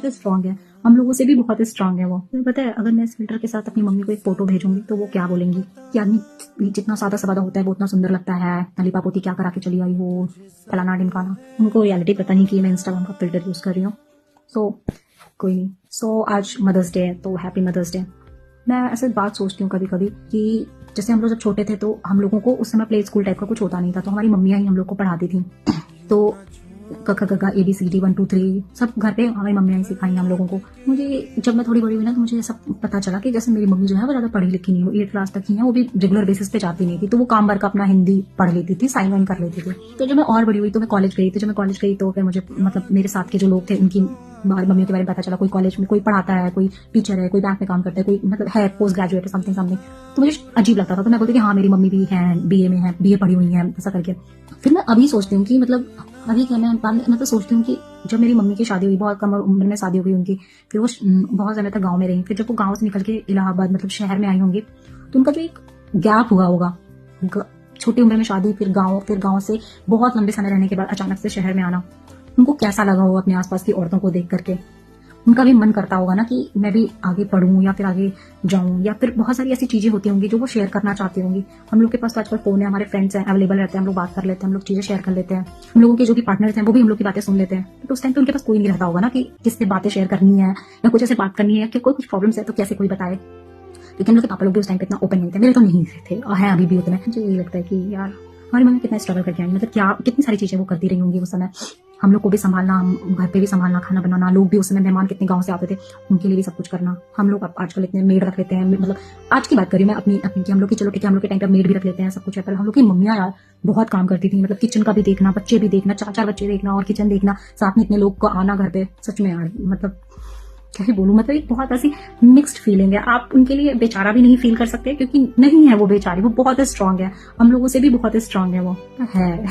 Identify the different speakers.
Speaker 1: Strong है, हम लोगों से भी बहुत स्ट्रांग है वो। तुम्हें पता है, अगर मैं इस फिल्टर के साथ अपनी मम्मी को एक फोटो भेजूंगी तो वो क्या बोलेंगी कि आदमी जितना सादा सवादा होता है वो उतना सुंदर लगता है, नलीपा पोती क्या करा के चली आई हो, फलाना ढिमकाना। उनको रियलिटी पता नहीं कि मैं इंस्टाग्राम का फिल्टर यूज कर रही हूँ। सो कोई नहीं। सो आज मदर्स डे है, तो हैप्पी मदर्स डे। मैं ऐसे बात सोचती हूँ कभी कभी कि जैसे हम लोग जब छोटे थे तो हम लोगों को उस समय प्ले स्कूल टाइप का कुछ होता नहीं था, तो हमारी मम्मियाँ ही हम लोग को पढ़ाती थी। तो क ख ग घ ABCD 1 2 3 सब घर पे हमारी मम्मियाँ ही सिखाई हम लोगों को। मुझे जब मैं थोड़ी बड़ी हुई ना तो मुझे ऐसा पता चला कि जैसे मेरी मम्मी जो है वो ज्यादा पढ़ी लिखी नहीं, वो 8th क्लास तक ही है, वो भी रेगुलर बेसिस पे जाती नहीं थी, तो वो काम भर का अपना हिंदी पढ़ लेती थी, साइन वाइन कर लेती थी। तो जब मैं और बड़ी हुई तो मैं कॉलेज गई, तो जब मैं कॉलेज गई तो फिर मुझे मतलब मेरे साथ के जो लोग थे उनकी हमारी मम्मियों के बारे में पता चला, कोई कॉलेज में कोई पढ़ाता है, कोई टीचर है, कोई बैंक में काम करता है, कोई मतलब है पोस्ट ग्रेजुएट है, समथिंग समथिंग। तो मुझे अजीब लगता था, तो मैं बोलती कि हाँ मेरी मम्मी भी है, BA में है, BA पढ़ी हुई है, ऐसा करके। फिर मैं अभी सोचती हूँ कि मतलब अभी क्या मैं मतलब सोचती हूँ कि जब मेरी मम्मी की शादी हुई, बहुत कम उम्र में शादी हो गई उनकी, फिर वो बहुत समय तक गाँव में रही, फिर जब वो गाँव से निकल के इलाहाबाद मतलब शहर में आई होंगी, तो उनका जो एक गैप हुआ होगा, छोटी उम्र में शादी, फिर गाँव से बहुत लंबे समय रहने के बाद अचानक से शहर में आना, उनको कैसा लगा होगा अपने आसपास की औरतों को देख करके। उनका भी मन करता होगा ना कि मैं भी आगे पढ़ूं या फिर आगे जाऊं, या फिर बहुत सारी ऐसी चीजें होती होंगी जो वो शेयर करना चाहती होंगी। हम लोग के पास तो आजकल फोन है, हमारे फ्रेंड्स हैं, अवेलेबल रहते हैं, हम लोग बात कर लेते हैं, हम लोग चीजें शेयर कर लेते हैं, हम लोगों के जो भी पार्टनर्स हैं वो भी हम लोग की बातें सुन लेते हैं। तो उस टाइम पे उनके पास कोई नहीं रहता होगा ना कि किससे बातें शेयर करनी है या कुछ ऐसे बात करनी है कि कोई कुछ प्रॉब्लम्स है तो कैसे कोई बताए। लेकिन हम लोग के पापा लोग भी उस टाइम पे इतना ओपन नहीं थे, मेरे तो नहीं थे और है अभी भी उतने। मुझे यही लगता है कि यार हमारी मम्मी कितना स्ट्रगल करके आई, मतलब क्या कितनी सारी चीजें वो करती रही होंगी उस समय, हम लोग को भी संभालना, घर पे भी संभालना, खाना बनाना, लोग भी उस समय मेहमान कितने गांव से आते थे उनके लिए भी सब कुछ करना। हम लोग आजकल इतने मेड रख लेते हैं, मतलब आज की बात करी मैं अपनी कि हम लोग की, चलो ठीक है हम लोग के टाइम पे मेड भी रख लेते हैं, सब कुछ है, पर हम लोग की मम्मियाँ यार बहुत काम करती थी, मतलब किचन का भी देखना, बच्चे भी देखना, 4 बच्चे देखना और किचन देखना, साथ में इतने लोग को आना घर पे। सच में यार मतलब क्या ही बोलूं, मतलब एक बहुत ऐसी मिक्स्ड फीलिंग है। आप उनके लिए बेचारा भी नहीं फील कर सकते क्योंकि नहीं है वो बेचारी, वो बहुत स्ट्रांग है, हम लोगों से भी बहुत स्ट्रांग है वो है।